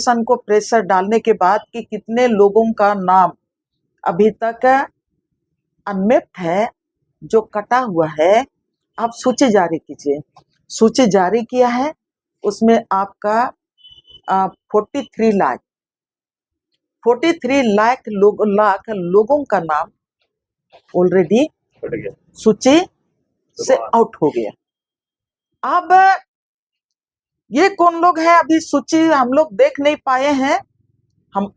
सन को प्रेशर डालने के बाद कि कितने लोगों का नाम अभी तक अनमेप्ड है, जो कटा हुआ है, आप सूची जारी कीजिए। सूची जारी किया है, उसमें आपका 43 लाख लोगों का नाम ऑलरेडी सूची से आउट हो गया। अब ये कौन लोग हैं, अभी सूची हम लोग देख नहीं पाए हैं।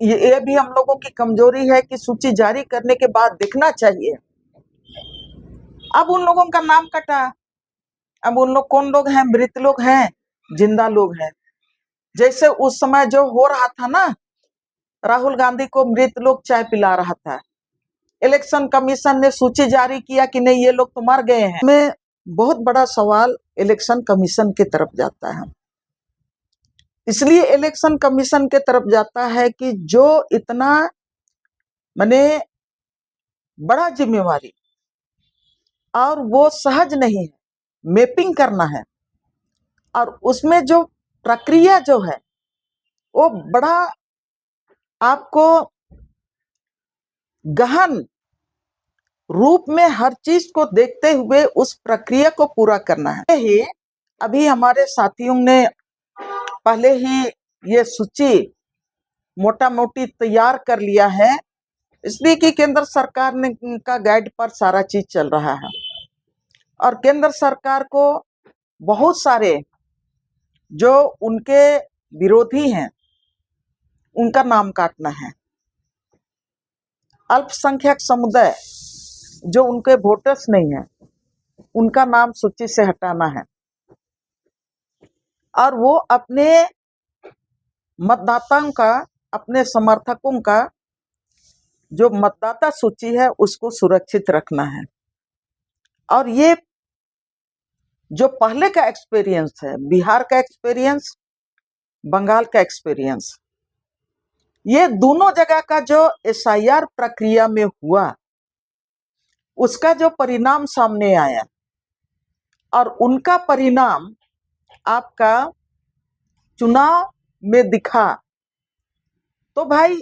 ये भी हम लोगों की कमजोरी है कि सूची जारी करने के बाद देखना चाहिए। अब उन लोगों का नाम कटा। अब उन लोग कौन लोग हैं? मृत लोग हैं, जिंदा लोग हैं। जैसे उस समय जो हो रहा था ना, राहुल गांधी को मृत लोग चाय पिला रहा था। इलेक्शन कमीशन ने सूची जारी किया कि नहीं, ये लोग तो मर गए हैं। में बहुत बड़ा सवाल इलेक्शन कमीशन की तरफ जाता है। इसलिए इलेक्शन कमीशन के तरफ जाता है कि जो इतना माने बड़ा जिम्मेवारी, और वो सहज नहीं है, मैपिंग करना है, और उसमें जो प्रक्रिया जो है वो बड़ा आपको गहन रूप में हर चीज को देखते हुए उस प्रक्रिया को पूरा करना है। ही अभी हमारे साथियों ने पहले ही ये सूची मोटा मोटी तैयार कर लिया है, इसलिए कि केंद्र सरकार ने का गाइड पर सारा चीज चल रहा है, और केंद्र सरकार को बहुत सारे जो उनके विरोधी हैं उनका नाम काटना है। अल्पसंख्यक समुदाय जो उनके वोटर्स नहीं है उनका नाम सूची से हटाना है, और वो अपने मतदाताओं का, अपने समर्थकों का जो मतदाता सूची है उसको सुरक्षित रखना है। और ये जो पहले का एक्सपीरियंस है, बिहार का एक्सपीरियंस, बंगाल का एक्सपीरियंस, ये दोनों जगह का जो एसआईआर प्रक्रिया में हुआ उसका जो परिणाम सामने आया, और उनका परिणाम आपका चुनाव में दिखा, तो भाई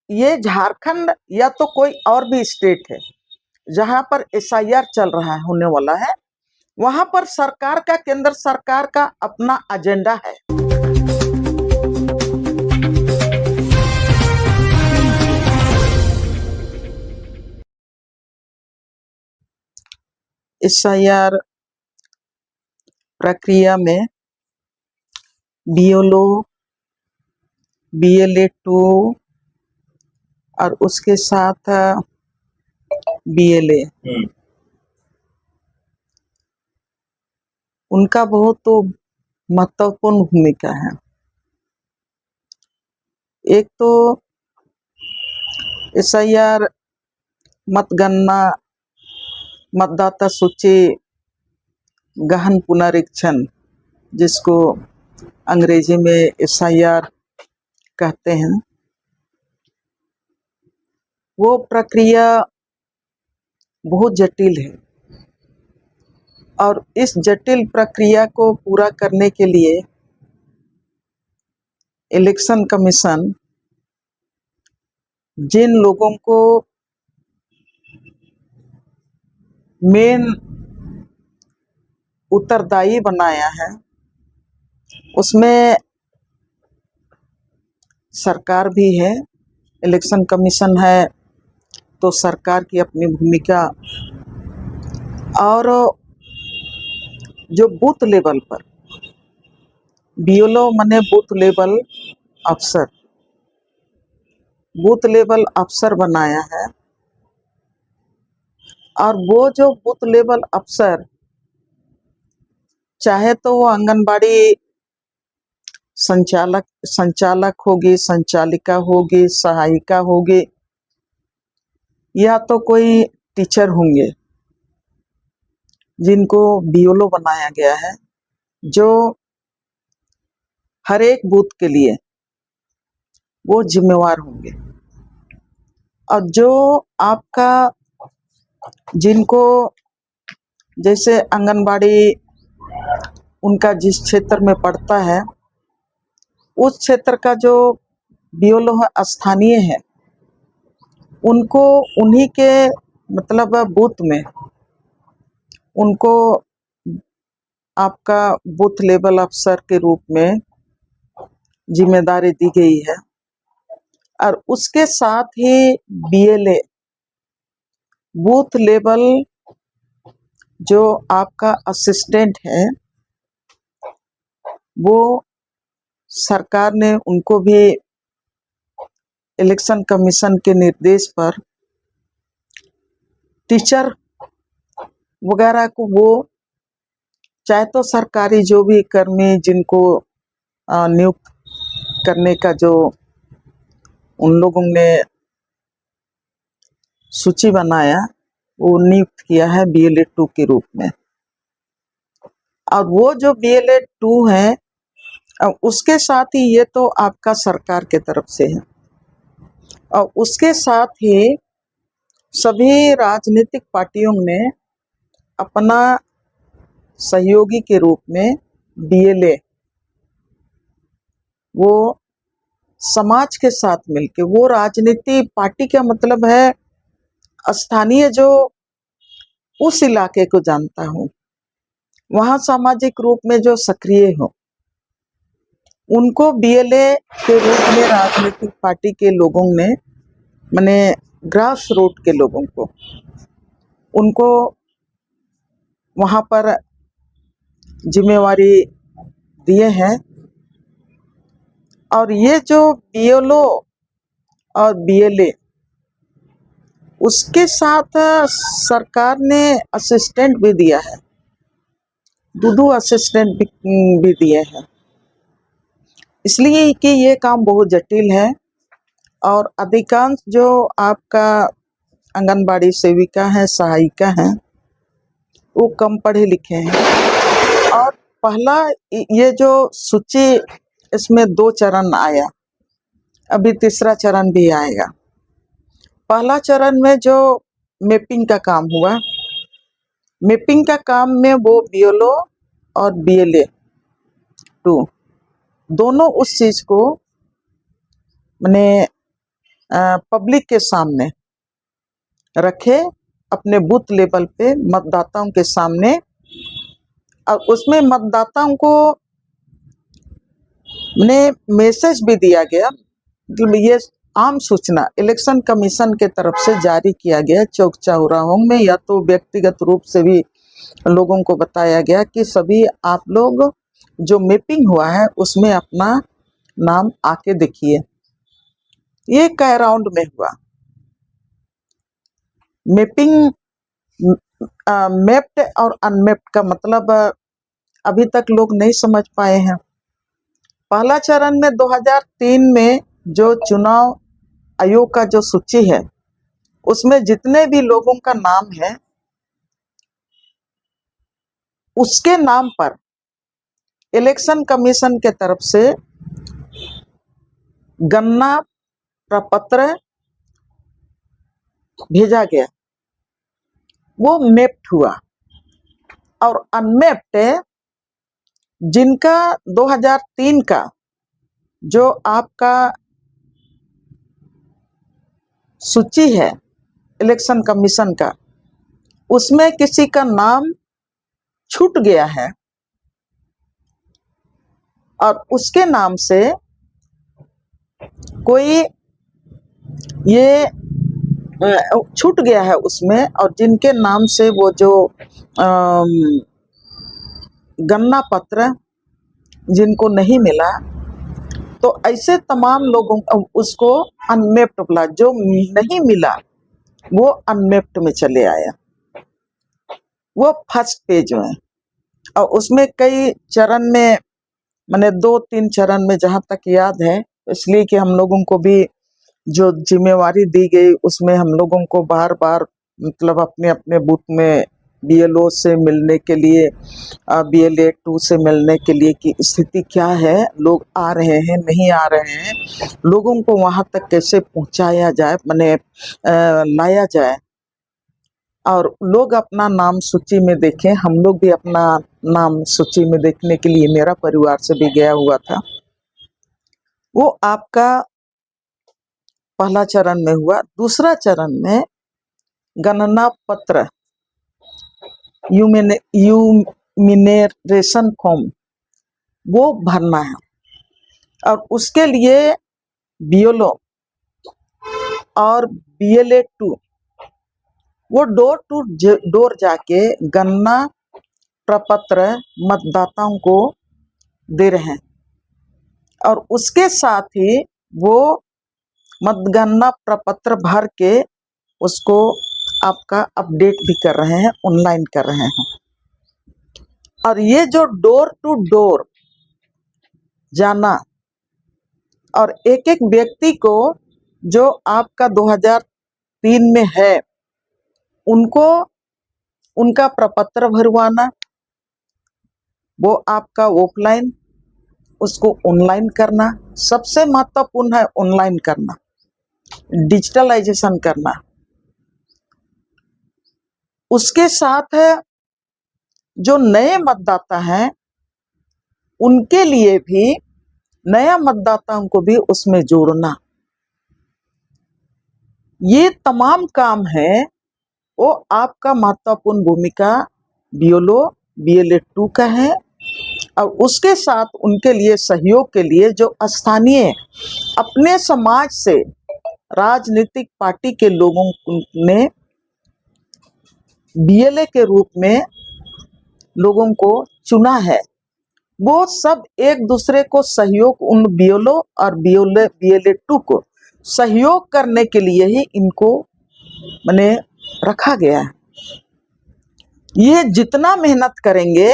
ये झारखंड या तो कोई और भी स्टेट है जहां पर एसआईआर चल रहा है, होने वाला है, वहां पर सरकार का, केंद्र सरकार का अपना एजेंडा है। एसआईआर प्रक्रिया में बीएलओ, बीएलए 2 और उसके साथ बीएलए, उनका बहुत तो महत्वपूर्ण भूमिका है। एक तो एसआईआर मतगणना, मतदाता सूची गहन पुनरीक्षण, जिसको अंग्रेजी में एसआईआर कहते हैं, वो प्रक्रिया बहुत जटिल है, और इस जटिल प्रक्रिया को पूरा करने के लिए इलेक्शन कमीशन जिन लोगों को मेन उत्तरदायी बनाया है उसमें सरकार भी है। इलेक्शन कमीशन है तो सरकार की अपनी भूमिका, और जो बूथ लेवल पर बीएलओ माने बूथ लेवल अफसर, बूथ लेवल अफसर बनाया है, और वो जो बूथ लेवल अफसर, चाहे तो वो आंगनबाड़ी संचालक होगी, संचालिका होगी, सहायिका होगी, या तो कोई टीचर होंगे, जिनको बीएलओ बनाया गया है, जो हर एक बूथ के लिए वो जिम्मेवार होंगे। और जो आपका, जिनको जैसे आंगनबाड़ी उनका जिस क्षेत्र में पड़ता है, उस क्षेत्र का जो बीएलओ स्थानीय है, उनको उन्हीं के मतलब बूथ में उनको आपका बूथ लेवल अफसर के रूप में जिम्मेदारी दी गई है। और उसके साथ ही बीएलए बूथ लेवल जो आपका असिस्टेंट है, वो सरकार ने उनको भी इलेक्शन कमीशन के निर्देश पर टीचर वगैरह को, वो चाहे तो सरकारी जो भी कर्मी जिनको नियुक्त करने का जो उन लोगों ने सूची बनाया, वो नियुक्त किया है बीएलए 2 के रूप में। और वो जो बीएलए 2 है, उसके साथ ही ये तो आपका सरकार के तरफ से है, और उसके साथ ही सभी राजनीतिक पार्टियों ने अपना सहयोगी के रूप में बीएलए वो समाज के साथ मिलके, वो राजनीति पार्टी का मतलब है स्थानीय जो उस इलाके को जानता हूँ, वहाँ सामाजिक रूप में जो सक्रिय हो, उनको बीएलए के रूप में राजनीतिक पार्टी के लोगों ने, माने ग्रास रूट के लोगों को, उनको वहाँ पर जिम्मेवारी दिए हैं। और ये जो बीएलओ और बीएलए, उसके साथ सरकार ने असिस्टेंट भी दिया है, 2 असिस्टेंट भी दिए हैं, इसलिए कि ये काम बहुत जटिल है। और अधिकांश जो आपका आंगनबाड़ी सेविका है, सहायिका हैं, वो कम पढ़े लिखे हैं। और पहला ये जो सूची, इसमें 2 चरण आया, अभी तीसरा चरण भी आएगा। पहला चरण में जो मैपिंग का काम हुआ, मैपिंग का काम में वो बीएलओ और बीएलए 2 दोनों उस चीज को मैंने पब्लिक के सामने रखे, अपने बूथ लेवल पे मतदाताओं के सामने। और उसमें मतदाताओं को ने मैसेज भी दिया गया, मतलब ये आम सूचना इलेक्शन कमीशन के तरफ से जारी किया गया, चौक चौराहों में या तो व्यक्तिगत रूप से भी लोगों को बताया गया कि सभी आप लोग जो मैपिंग हुआ है उसमें अपना नाम आके देखिए। ये कई राउंड में हुआ मैपिंग। मैप्ड और अनमैप्ड का मतलब अभी तक लोग नहीं समझ पाए हैं। पहला चरण में 2003 में जो चुनाव आयोग का जो सूची है, उसमें जितने भी लोगों का नाम है, उसके नाम पर इलेक्शन कमीशन के तरफ से गणना प्रपत्र भेजा गया, वो मैप्ड हुआ। और अनमैप्ड जिनका 2003 का जो आपका सूची है इलेक्शन कमीशन का, उसमें किसी का नाम छूट गया है और उसके नाम से कोई ये छूट गया है उसमें, और जिनके नाम से वो जो गणना पत्र जिनको नहीं मिला, तो ऐसे तमाम लोगों उसको अनमैप्ड बोला। जो नहीं मिला वो अनमैप्ड में चले आया, वो फर्स्ट पेज में। और उसमें कई चरण में, मैंने 2-3 चरण में जहां तक याद है, इसलिए कि हम लोगों को भी जो जिम्मेवारी दी गई उसमें हम लोगों को बार बार मतलब अपने अपने बूथ में बीएलओ से मिलने के लिए, बीएलए 2 से मिलने के लिए कि स्थिति क्या है, लोग आ रहे हैं नहीं आ रहे हैं, लोगों को वहां तक कैसे पहुंचाया जाए, माने लाया जाए, और लोग अपना नाम सूची में देखें। हम लोग भी अपना नाम सूची में देखने के लिए, मेरा परिवार से भी गया हुआ था। वो आपका पहला चरण में हुआ। दूसरा चरण में गणना पत्र यूमिनेशन फॉर्म वो भरना है, और उसके लिए बीएलओ और बीएलए 2 वो डोर टू डोर जाके गणना प्रपत्र मतदाताओं को दे रहे हैं, और उसके साथ ही वो मतगणना प्रपत्र भर के उसको आपका अपडेट भी कर रहे हैं, ऑनलाइन कर रहे हैं। और ये जो डोर टू डोर जाना और एक एक व्यक्ति को जो आपका 2003 में है उनको उनका प्रपत्र भरवाना, वो आपका ऑफलाइन, उसको ऑनलाइन करना। सबसे महत्वपूर्ण है ऑनलाइन करना, डिजिटलाइजेशन करना। उसके साथ है जो नए मतदाता हैं उनके लिए भी, नया मतदाताओं को भी उसमें जोड़ना। ये तमाम काम है वो आपका महत्वपूर्ण भूमिका बीएलओ बीएलए 2 का है। और उसके साथ उनके लिए सहयोग के लिए जो स्थानीय अपने समाज से राजनीतिक पार्टी के लोगों ने बीएलए के रूप में लोगों को चुना है, वो सब एक दूसरे को सहयोग, उन बीएलओ और बीएलए 2 को सहयोग करने के लिए ही इनको मैंने रखा गया है। ये जितना मेहनत करेंगे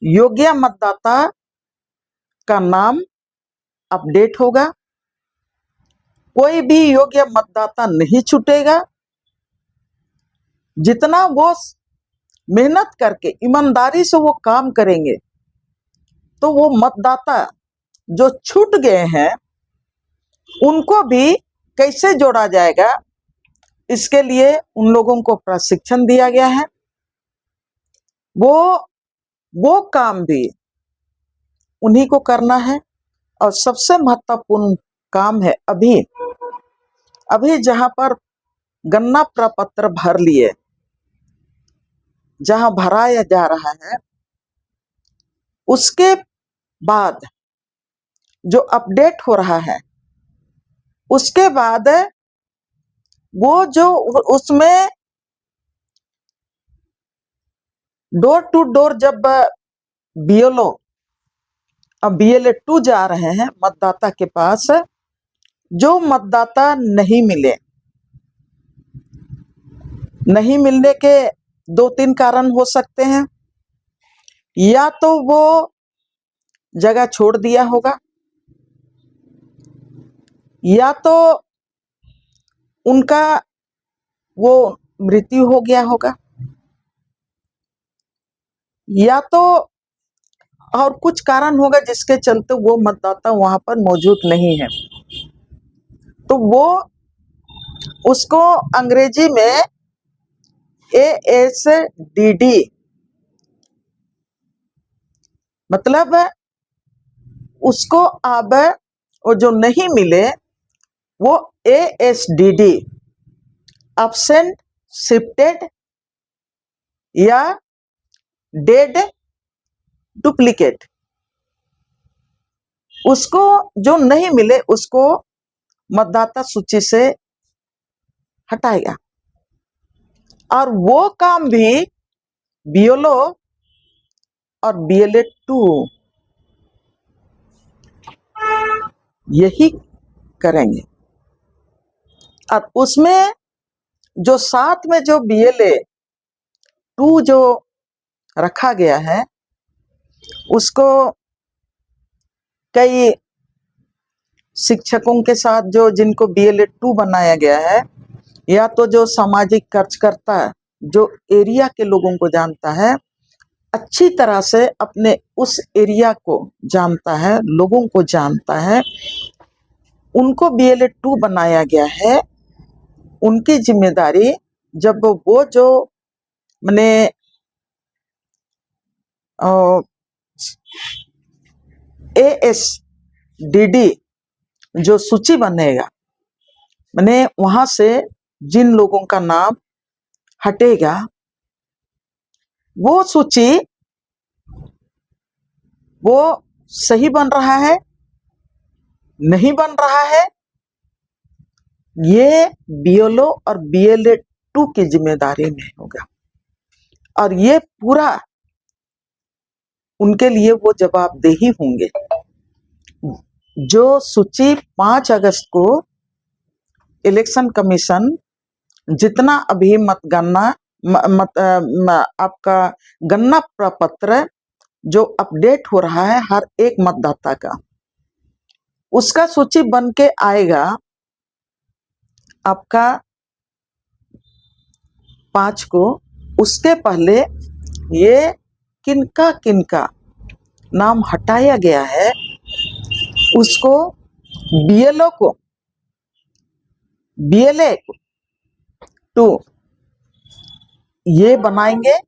योग्य मतदाता का नाम अपडेट होगा, कोई भी योग्य मतदाता नहीं छूटेगा। जितना वो मेहनत करके ईमानदारी से वो काम करेंगे तो वो मतदाता जो छूट गए हैं उनको भी कैसे जोड़ा जाएगा, इसके लिए उन लोगों को प्रशिक्षण दिया गया है। वो काम भी उन्हीं को करना है। और सबसे महत्वपूर्ण काम है अभी जहां पर गणना प्रपत्र भर लिए, जहां भराया जा रहा है, उसके बाद जो अपडेट हो रहा है, उसके बाद वो जो उसमें डोर टू डोर जब बीएलओ और बीएलए 2 जा रहे हैं मतदाता के पास, जो मतदाता नहीं मिलने के 2-3 कारण हो सकते हैं। या तो वो जगह छोड़ दिया होगा, या तो उनका वो मृत्यु हो गया होगा, या तो और कुछ कारण होगा जिसके चलते वो मतदाता वहां पर मौजूद नहीं है। तो वो उसको अंग्रेजी में ASDD मतलब उसको अब वो जो नहीं मिले वो ASDD एब्सेंट, शिफ्टेड या डेड डुप्लीकेट, उसको जो नहीं मिले उसको मतदाता सूची से हटाएगा। और वो काम भी बीएलओ और बीएलए 2 यही करेंगे। और उसमें जो साथ में जो बीएलए 2 जो रखा गया है उसको कई शिक्षकों के साथ जो जिनको बीएलए 2 बनाया गया है, या तो जो सामाजिक कार्यकर्ता जो एरिया के लोगों को जानता है, अच्छी तरह से अपने उस एरिया को जानता है, लोगों को जानता है, उनको बीएलए 2 बनाया गया है। उनकी जिम्मेदारी जब वो जो मैंने ASDD जो सूची बनेगा मैंने वहां से जिन लोगों का नाम हटेगा वो सूची वो सही बन रहा है नहीं बन रहा है, ये बीएलओ और बीएलए 2 की जिम्मेदारी में होगा और ये पूरा उनके लिए वो जवाबदेही होंगे। जो सूची 5 अगस्त को इलेक्शन कमीशन जितना अभी मतगणना आपका गणना प्रपत्र जो अपडेट हो रहा है हर एक मतदाता का, उसका सूची बन के आएगा आपका 5 को। उसके पहले ये किनका किनका नाम हटाया गया है उसको बीएलओ को बीएलए 2 ये बनाएंगे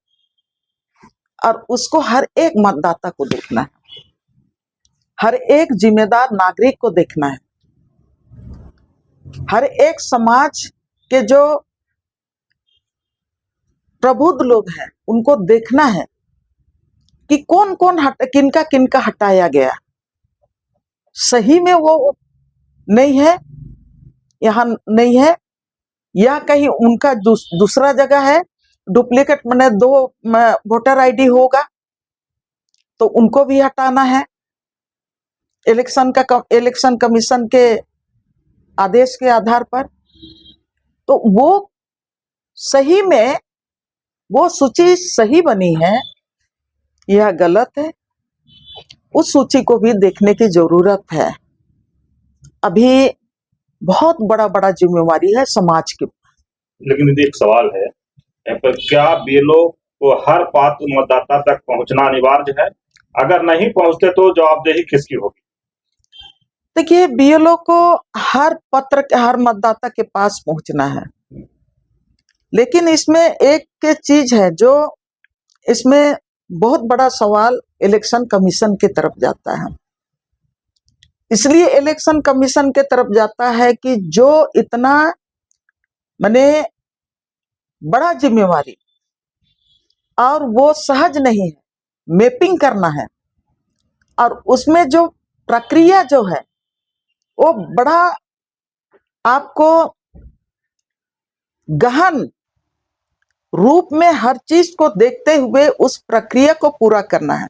और उसको हर एक मतदाता को देखना है, हर एक जिम्मेदार नागरिक को देखना है, हर एक समाज के जो प्रबुद्ध लोग हैं उनको देखना है कि कौन कौन किनका किनका हटाया गया, सही में वो नहीं है, यहाँ नहीं है या कहीं उनका दूसरा जगह है, डुप्लीकेट मैंने 2 वोटर आईडी होगा तो उनको भी हटाना है इलेक्शन कमीशन के आदेश के आधार पर। तो वो सही में वो सूची सही बनी है या गलत है, उस सूची को भी देखने की जरूरत है। अभी बहुत बड़ा बड़ा जिम्मेवारी है समाज की। लेकिन यदि एक सवाल है पर क्या बीएलओ को हर पात्र मतदाता तक पहुंचना अनिवार्य है? अगर नहीं पहुंचते तो जवाबदेही किसकी होगी? देखिए बीएलओ को हर मतदाता के पास पहुंचना है, लेकिन इसमें एक चीज है जो इसमें बहुत बड़ा सवाल इलेक्शन कमीशन की तरफ जाता है। इसलिए इलेक्शन कमीशन के तरफ जाता है कि जो इतना माने बड़ा जिम्मेवारी और वो सहज नहीं है, मैपिंग करना है और उसमें जो प्रक्रिया जो है वो बड़ा आपको गहन रूप में हर चीज को देखते हुए उस प्रक्रिया को पूरा करना है।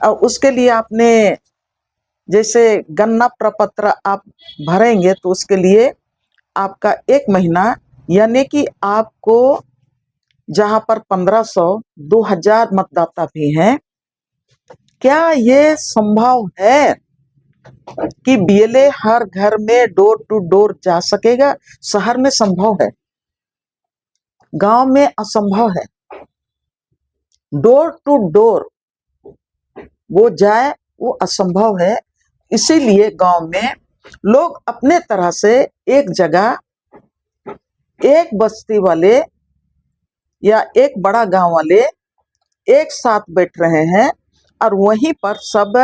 और उसके लिए आपने जैसे गणना प्रपत्र आप भरेंगे तो उसके लिए आपका 1 महीना यानी कि आपको जहां पर 1500 2000 मतदाता भी हैं, क्या ये संभव है कि बीएलए हर घर में डोर टू डोर जा सकेगा? शहर में संभव है, गांव में असंभव है। डोर टू डोर वो जाए वो असंभव है। इसीलिए गांव में लोग अपने तरह से एक जगह एक बस्ती वाले या एक बड़ा गांव वाले एक साथ बैठ रहे हैं और वहीं पर सब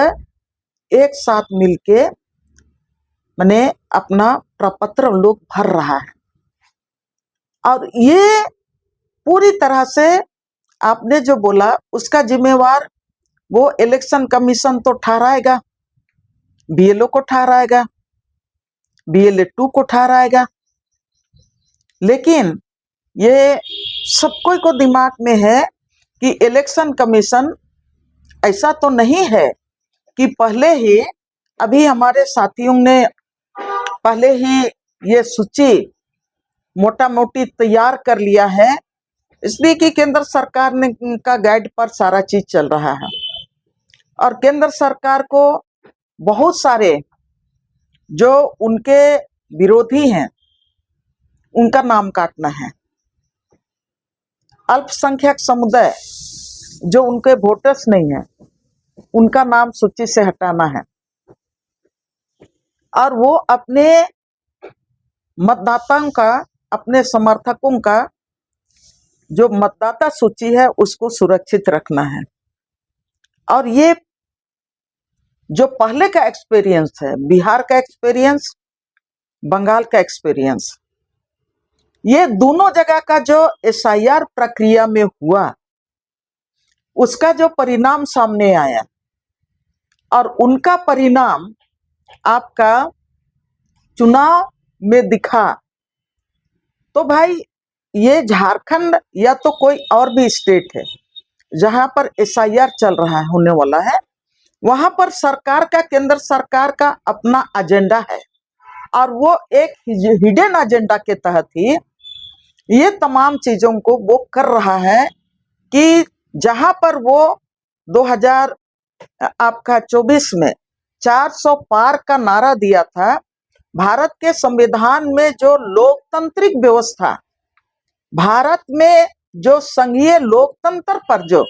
एक साथ मिलके माने अपना प्रपत्र लोग भर रहा है। और ये पूरी तरह से आपने जो बोला उसका जिम्मेवार वो इलेक्शन कमीशन तो ठहराएगा, बीएलओ को ठहराएगा, बीएलए 2 को ठहराएगा। लेकिन ये सबको को दिमाग में है कि इलेक्शन कमीशन ऐसा तो नहीं है कि पहले ही अभी हमारे साथियों ने पहले ही ये सूची मोटा मोटी तैयार कर लिया है, इसलिए कि केंद्र सरकार ने का गाइड पर सारा चीज चल रहा है और केंद्र सरकार को बहुत सारे जो उनके विरोधी हैं उनका नाम काटना है। अल्पसंख्यक समुदाय जो उनके वोटर्स नहीं है उनका नाम सूची से हटाना है और वो अपने मतदाताओं का अपने समर्थकों का जो मतदाता सूची है उसको सुरक्षित रखना है। और ये जो पहले का एक्सपीरियंस है, बिहार का एक्सपीरियंस बंगाल का एक्सपीरियंस, ये दोनों जगह का जो एसआईआर प्रक्रिया में हुआ उसका जो परिणाम सामने आया और उनका परिणाम आपका चुनाव में दिखा, तो भाई ये झारखंड या तो कोई और भी स्टेट है जहां पर एसआईआर चल रहा है, होने वाला है, वहां पर सरकार का, केंद्र सरकार का अपना एजेंडा है और वो एक हिडन एजेंडा के तहत ही ये तमाम चीजों को वो कर रहा है कि जहां पर वो 2024 में 400 पार का नारा दिया था, भारत के संविधान में जो लोकतांत्रिक व्यवस्था, भारत में जो संघीय लोकतंत्र पर जो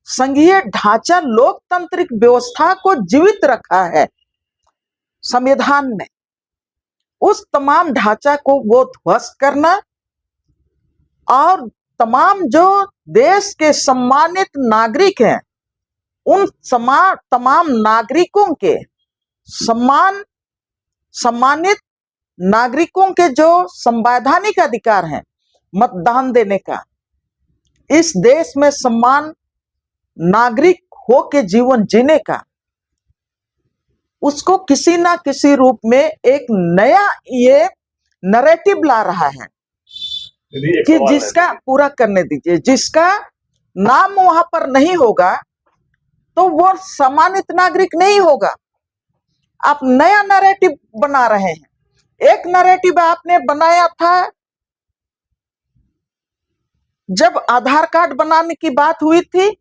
संघीय ढांचा लोकतांत्रिक व्यवस्था को जीवित रखा है संविधान में, उस तमाम ढांचा को वो ध्वस्त करना और तमाम जो देश के सम्मानित नागरिक हैं उन तमाम नागरिकों के सम्मानित नागरिकों के जो संवैधानिक अधिकार हैं मतदान देने का, इस देश में सम्मान नागरिक हो के जीवन जीने का, उसको किसी ना किसी रूप में एक नया ये नैरेटिव ला रहा है कि जिसका पूरा करने दीजिए, जिसका नाम वहां पर नहीं होगा तो वो सम्मानित नागरिक नहीं होगा। आप नया नैरेटिव बना रहे हैं। एक नैरेटिव आपने बनाया था जब आधार कार्ड बनाने की बात हुई थी,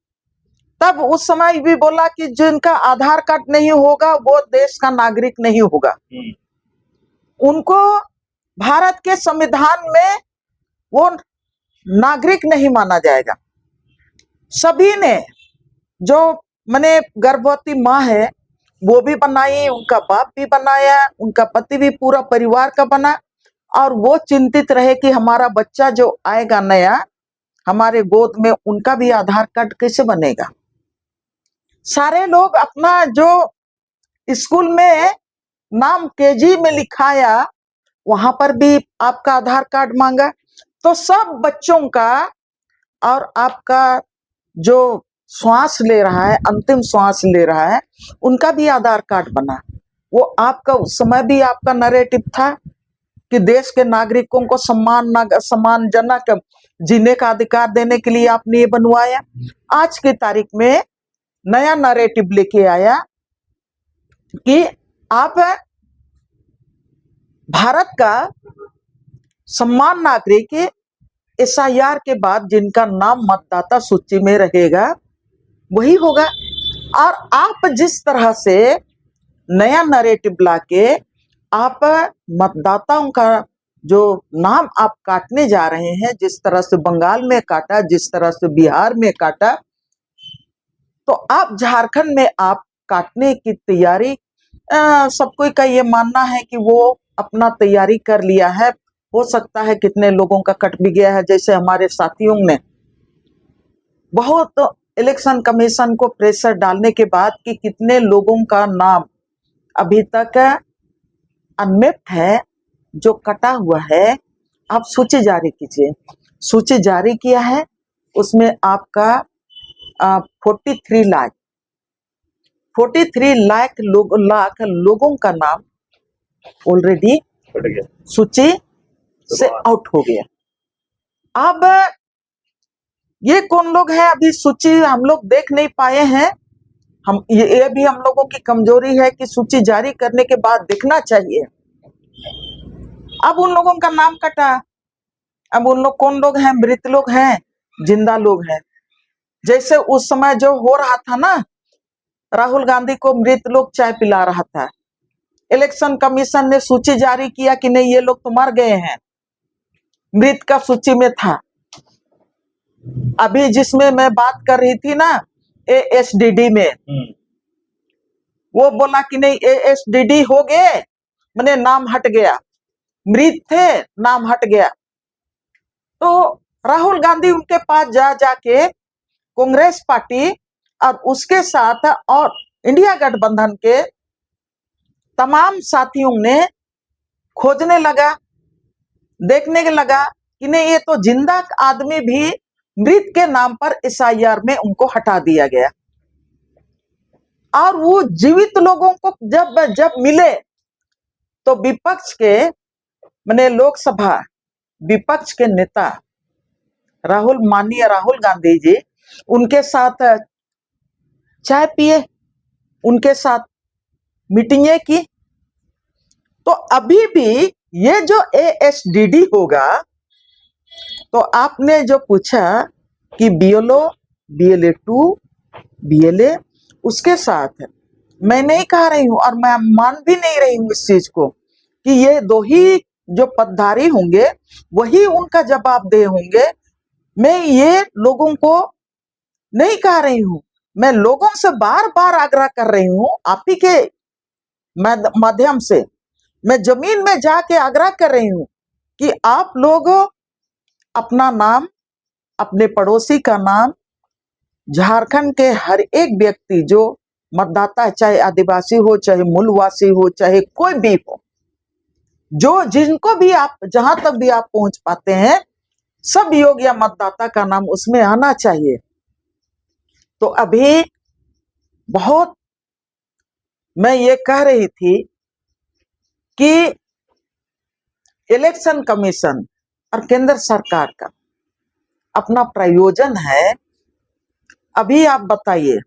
तब उस समय भी बोला कि जिनका आधार कार्ड नहीं होगा वो देश का नागरिक नहीं होगा, उनको भारत के संविधान में वो नागरिक नहीं माना जाएगा। सभी ने, जो माने गर्भवती माँ है वो भी बनाई, उनका बाप भी बनाया, उनका पति भी, पूरा परिवार का बना, और वो चिंतित रहे कि हमारा बच्चा जो आएगा नया हमारे गोद में, उनका भी आधार कार्ड कैसे बनेगा। सारे लोग अपना जो स्कूल में नाम केजी में लिखाया वहां पर भी आपका आधार कार्ड मांगा। तो सब बच्चों का और आपका जो श्वास ले रहा है, अंतिम श्वास ले रहा है, उनका भी आधार कार्ड बना। वो आपका उस समय भी आपका नैरेटिव था कि देश के नागरिकों को सम्मानजनक जीने का अधिकार देने के लिए आपने ये बनवाया। आज की तारीख में नया नैरेटिव लेके आया कि आप भारत का सम्मान नागरिक एसआईआर के बाद जिनका नाम मतदाता सूची में रहेगा वही होगा। और आप जिस तरह से नया नैरेटिव लाके आप मतदाताओं का जो नाम आप काटने जा रहे हैं, जिस तरह से बंगाल में काटा, जिस तरह से बिहार में काटा, तो आप झारखंड में आप काटने की तैयारी, सब कोई का ये मानना है कि वो अपना तैयारी कर लिया है। हो सकता है कितने लोगों का कट भी गया है, जैसे हमारे साथियों ने बहुत इलेक्शन कमीशन को प्रेशर डालने के बाद कि कितने लोगों का नाम अभी तक अनमेप्ड है, जो कटा हुआ है, आप सूची जारी कीजिए। सूची जारी किया है, उसमें आपका 43 लाख लोगों का नाम ऑलरेडी सूची से आउट हो गया। अब ये कौन लोग हैं, अभी सूची हम लोग देख नहीं पाए हैं। हम ये भी हम लोगों की कमजोरी है कि सूची जारी करने के बाद दिखना चाहिए। अब उन लोगों का नाम कटा। अब उन लोग कौन लोग हैं? मृत लोग हैं, जिंदा लोग हैं। जैसे उस समय जो हो रहा था ना, राहुल गांधी को मृत लोग चाय पिला रहा था, इलेक्शन कमीशन ने सूची जारी किया कि नहीं, ये लोग तो मर गए हैं, मृत का सूची में था। अभी जिसमें मैं बात कर रही थी ना, ASDD में, वो बोला कि नहीं ASDD हो गए, मैंने नाम हट गया, मृत थे, नाम हट गया। तो राहुल गांधी उनके पास जाके कांग्रेस पार्टी और उसके साथ और इंडिया गठबंधन के तमाम साथियों ने खोजने लगा, देखने के लगा कि नहीं, ये तो जिंदा आदमी भी मृत के नाम पर एसआईआर में उनको हटा दिया गया। और वो जीवित लोगों को जब जब मिले तो विपक्ष के माने लोकसभा विपक्ष के नेता माननीय राहुल गांधी जी उनके साथ चाय पिए, उनके साथ मीटिंगें की। तो अभी भी ये जो एएसडीडी होगा, तो आपने जो पूछा कि बीएलओ, बीएलए2, बीएलए, उसके साथ मैं नहीं कह रही हूं और मैं मान भी नहीं रही हूं इस चीज को कि ये दो ही जो पदधारी होंगे वही उनका जवाबदेह होंगे। मैं ये लोगों को नहीं कह रही हूं, मैं लोगों से बार बार आग्रह कर रही हूं, आप ही के माध्यम से मैं जमीन में जाके आग्रह कर रही हूं कि आप लोग अपना नाम, अपने पड़ोसी का नाम, झारखंड के हर एक व्यक्ति जो मतदाता है, चाहे आदिवासी हो, चाहे मूलवासी हो, चाहे कोई भी हो, जो जिनको भी आप जहां तक भी आप पहुंच पाते हैं, सब योग्य मतदाता का नाम उसमें आना चाहिए। तो अभी बहुत मैं ये कह रही थी कि इलेक्शन कमीशन और केंद्र सरकार का अपना प्रयोजन है, अभी आप बताइए।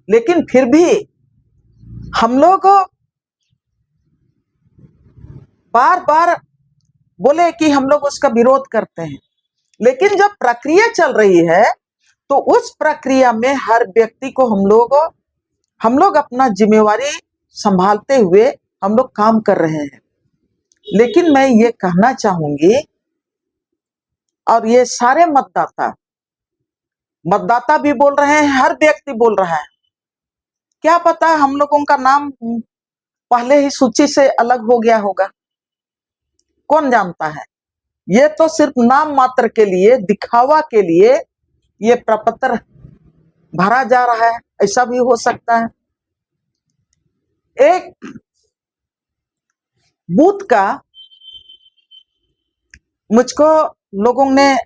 लेकिन फिर भी हम लोग बार बार बोले कि हम लोग उसका विरोध करते हैं, लेकिन जब प्रक्रिया चल रही है तो उस प्रक्रिया में हर व्यक्ति को हम लोग अपना जिम्मेवारी संभालते हुए हम लोग काम कर रहे हैं। लेकिन मैं ये कहना चाहूंगी, और ये सारे मतदाता भी बोल रहे हैं, हर व्यक्ति बोल रहा है, क्या पता हम लोगों का नाम पहले ही सूची से अलग हो गया होगा, कौन जानता है। ये तो सिर्फ नाम मात्र के लिए, दिखावा के लिए ये प्रपत्र भरा जा रहा है, ऐसा भी हो सकता है। एक बूथ का मुझको लोगों ने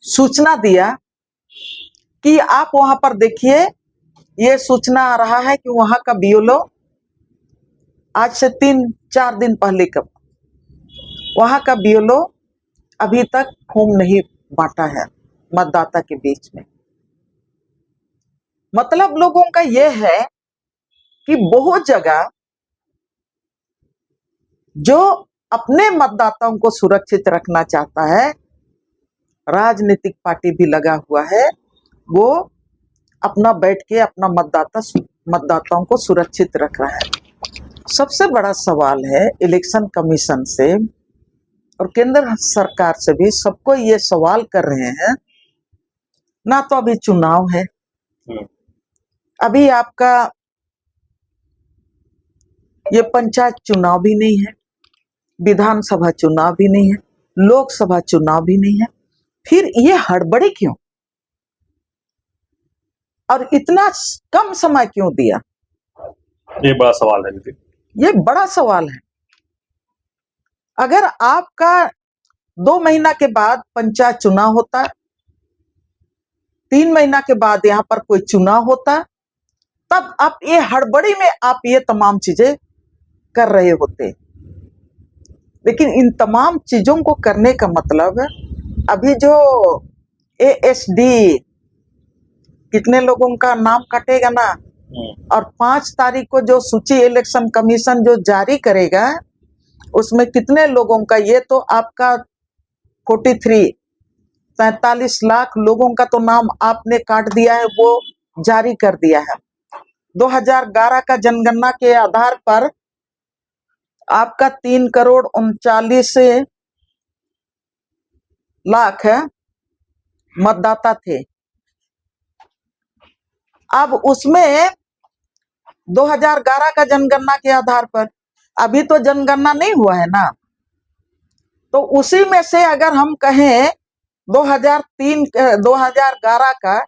सूचना दिया कि आप वहां पर देखिए, ये सूचना आ रहा है कि वहां का बीएलओ आज से 3-4 दिन पहले का वहां का बीएलओ अभी तक फॉर्म नहीं बांटा है मतदाता के बीच में। मतलब लोगों का यह है कि बहुत जगह जो अपने मतदाताओं को सुरक्षित रखना चाहता है, राजनीतिक पार्टी भी लगा हुआ है, वो अपना बैठ के अपना मतदाताओं को सुरक्षित रख रहा है। सबसे बड़ा सवाल है इलेक्शन कमीशन से और केंद्र सरकार से भी, सबको ये सवाल कर रहे हैं ना, तो अभी चुनाव है, अभी आपका ये पंचायत चुनाव भी नहीं है, विधानसभा चुनाव भी नहीं है, लोकसभा चुनाव भी नहीं है, फिर ये हड़बड़ी क्यों और इतना कम समय क्यों दिया? ये बड़ा सवाल है। ये बड़ा सवाल है। अगर आपका 2 महीना के बाद पंचायत चुनाव होता, 3 महीना के बाद यहाँ पर कोई चुनाव होता, तब आप ये हड़बड़ी में आप ये तमाम चीजें कर रहे होते। लेकिन इन तमाम चीजों को करने का मतलब, अभी जो एएसडी कितने लोगों का नाम कटेगा ना, और 5 तारीख को जो सूची इलेक्शन कमीशन जो जारी करेगा, उसमें कितने लोगों का, ये तो आपका 43 लाख लोगों का तो नाम आपने काट दिया है, वो जारी कर दिया है। 2011 का जनगणना के आधार पर आपका 3,39,00,000 मतदाता थे। अब उसमें 2011 का जनगणना के आधार पर, अभी तो जनगणना नहीं हुआ है ना, तो उसी में से अगर हम कहें 2011 का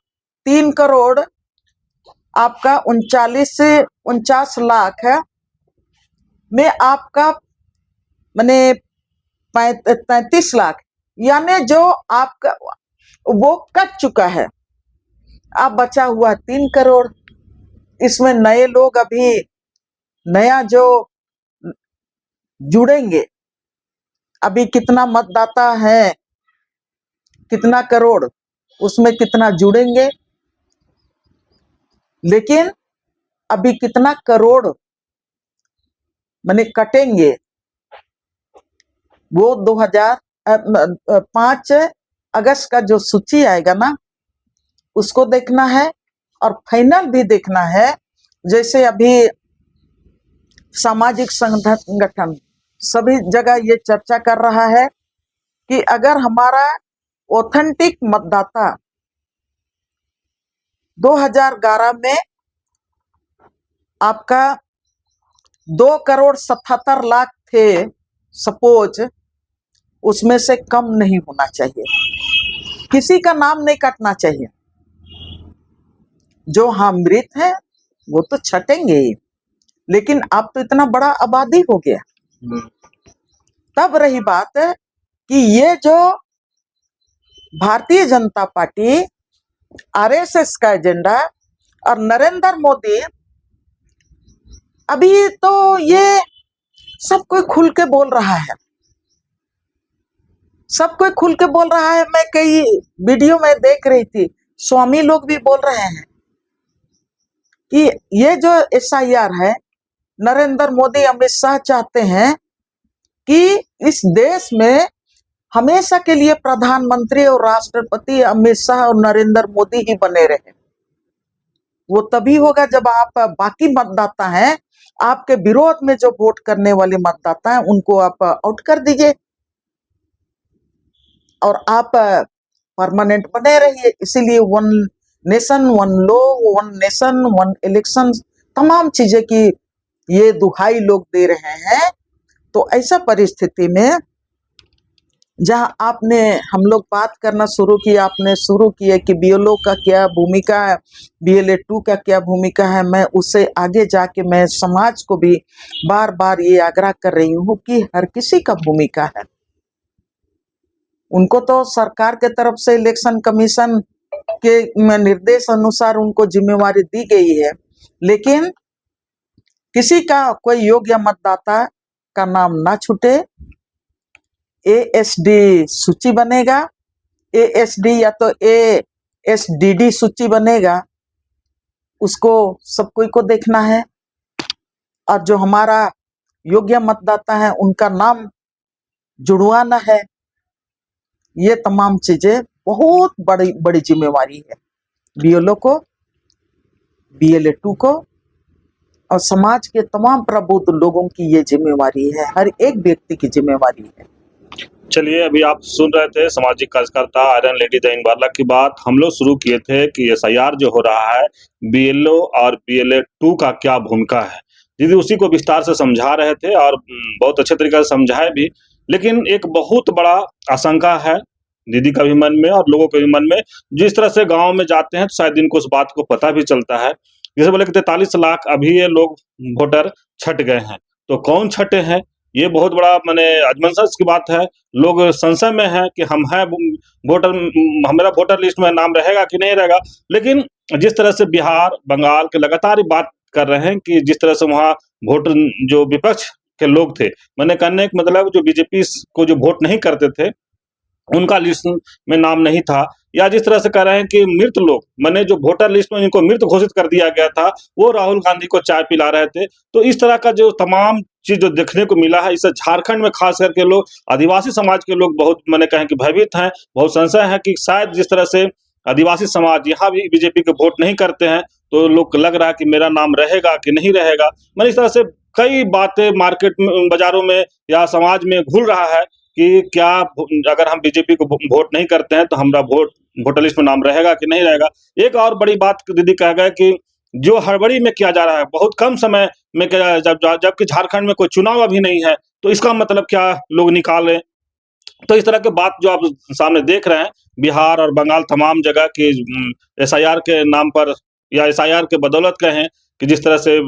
3 करोड़ आपका 49 लाख है, में आपका माने 33 लाख, यानी जो आपका वो कट चुका है, अब बचा हुआ 3 करोड़। इसमें नए लोग अभी नया जो जुड़ेंगे, अभी कितना मतदाता है, कितना करोड़, उसमें कितना जुड़ेंगे, लेकिन अभी कितना करोड़ माने कटेंगे, वो 5 अगस्त का जो सूची आएगा ना, उसको देखना है। और फाइनल भी देखना है। जैसे अभी सामाजिक संगठन सभी जगह ये चर्चा कर रहा है कि अगर हमारा ऑथेंटिक मतदाता 2011 में आपका 2,77,00,000 थे, सपोज, उसमें से कम नहीं होना चाहिए, किसी का नाम नहीं कटना चाहिए। जो हाँ मृत है वो तो छटेंगे ही, लेकिन अब तो इतना बड़ा आबादी हो गया। तब रही बात कि ये जो भारतीय जनता पार्टी, आरएसएस का एजेंडा और नरेंद्र मोदी, अभी तो ये सब कोई खुल के बोल रहा है, सब कोई खुल के बोल रहा है। मैं कई वीडियो में देख रही थी, स्वामी लोग भी बोल रहे हैं कि ये जो एसआईआर है, नरेंद्र मोदी, अमित शाह चाहते हैं कि इस देश में हमेशा के लिए प्रधानमंत्री और राष्ट्रपति अमित शाह और नरेंद्र मोदी ही बने रहे। वो तभी होगा जब आप बाकी मतदाता हैं, आपके विरोध में जो वोट करने वाले मतदाता हैं, उनको आप आउट कर दीजिए और आप परमानेंट बने रहिए। इसीलिए 1 नेशन 1 लॉ, 1 नेशन 1 इलेक्शन, तमाम चीजें की ये दुहाई लोग दे रहे हैं। तो ऐसा परिस्थिति में जहां हम लोग बात करना शुरू किया, आपने शुरू किया कि बीएलओ का क्या भूमिका है, BLA-2 का क्या भूमिका है, मैं उससे आगे जाके मैं समाज को भी बार बार ये आग्रह कर रही हूँ कि हर किसी का भूमिका है। उनको तो सरकार के तरफ से इलेक्शन कमीशन के निर्देश अनुसार उनको जिम्मेवारी दी गई है, लेकिन किसी का कोई योग्य मतदाता का नाम ना छूटे। ASD सूची बनेगा, ASD या तो ASDD सूची बनेगा, उसको सब कोई को देखना है। और जो हमारा योग्य मतदाता है उनका नाम जुड़वाना है। ये तमाम चीजें बहुत बड़ी बड़ी जिम्मेवारी है BLO को, BLA-2 को और समाज के तमाम प्रबुद्ध लोगों की ये जिम्मेवारी है, हर एक व्यक्ति की जिम्मेवारी है। चलिए, अभी आप सुन रहे थे सामाजिक कार्यकर्ता आयरन लेडी दहीन बारला की बात। हम लोग शुरू किए थे कि एसआईआर जो हो रहा है, BLO और BLA-2 का क्या भूमिका है। दीदी उसी को विस्तार से समझा रहे थे और बहुत अच्छे तरीके से समझाए भी। लेकिन एक बहुत बड़ा आशंका है दीदी का भी मन में और लोगों के भी मन में। जिस तरह से गाँव में जाते हैं तो शायद इनको उस बात को पता भी चलता है। जैसे बोले कि 43 लाख अभी ये लोग वोटर छट गए हैं, तो कौन छटे हैं, ये बहुत बड़ा माने अजमंसस की बात है। लोग संशय में हैं कि हम हैं वोटर, हमारा वोटर लिस्ट में नाम रहेगा कि नहीं रहेगा। लेकिन जिस तरह से बिहार, बंगाल के लगातार ही बात कर रहे हैं कि जिस तरह से वहाँ वोट जो विपक्ष के लोग थे, मैंने कहने का मतलब जो बीजेपी को जो वोट नहीं करते थे, उनका लिस्ट में नाम नहीं था। या जिस तरह से कह रहे हैं कि मृत लोग, मैंने जो वोटर लिस्ट में इनको मृत घोषित कर दिया गया था, वो राहुल गांधी को चाय पिला रहे थे। तो इस तरह का जो तमाम चीज जो देखने को मिला है, इससे झारखंड में खास करके लोग, आदिवासी समाज के लोग बहुत मैंने कहें कि भयभीत हैं। बहुत संशय है कि शायद जिस तरह से आदिवासी समाज यहाँ भी बीजेपी को वोट नहीं करते हैं, तो लोग लग रहा है कि मेरा नाम रहेगा कि नहीं रहेगा। मैंने इस तरह से कई बातें मार्केट में, बाजारों में या समाज में घूल रहा है कि क्या अगर हम बीजेपी को वोट नहीं करते हैं तो हमारा वोटर लिस्ट में नाम रहेगा कि नहीं रहेगा। एक और बड़ी बात दीदी कह गए कि जो हड़बड़ी में किया जा रहा है, बहुत कम समय में किया, जबकि झारखंड में कोई चुनाव अभी नहीं है, तो इसका मतलब क्या लोग निकाल रहे हैं। तो इस तरह के बात जो आप सामने देख रहे हैं, बिहार और बंगाल तमाम जगह के एसआईआर के नाम पर या एसआईआर के बदौलत कहें कि जिस तरह से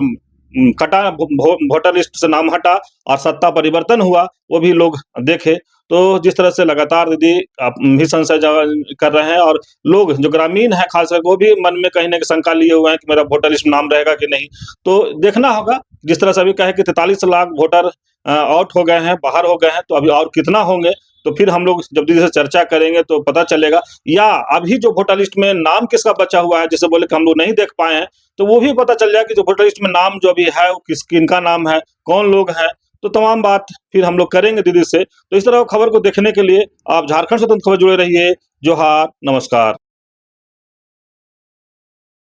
कटा, वोटर लिस्ट से नाम हटा और सत्ता परिवर्तन हुआ, वो भी लोग देखे। तो जिस तरह से लगातार दीदी आप भी संशय कर रहे हैं और लोग जो ग्रामीण है खासकर वो भी मन में कहीं ना कहीं शंका लिए हुए हैं कि मेरा वोटर लिस्ट में नाम रहेगा कि नहीं। तो देखना होगा, जिस तरह से अभी कहे कि 43 लाख वोटर आउट हो गए हैं, बाहर हो गए हैं, तो अभी और कितना होंगे तो फिर हम लोग जब दीदी से चर्चा करेंगे तो पता चलेगा। या अभी जो वोटर लिस्ट में नाम किसका बचा हुआ है, जैसे बोले कि हम लोग नहीं देख पाए हैं, तो वो भी पता चल जाए कि जो वोटर लिस्ट में नाम जो अभी है वो किनका नाम है, कौन लोग हैं। तो तमाम बात फिर हम लोग करेंगे दीदी से। तो इस तरह खबर को देखने के लिए आप झारखंड स्वतंत्र खबर जुड़े रहिए। जोहार, नमस्कार।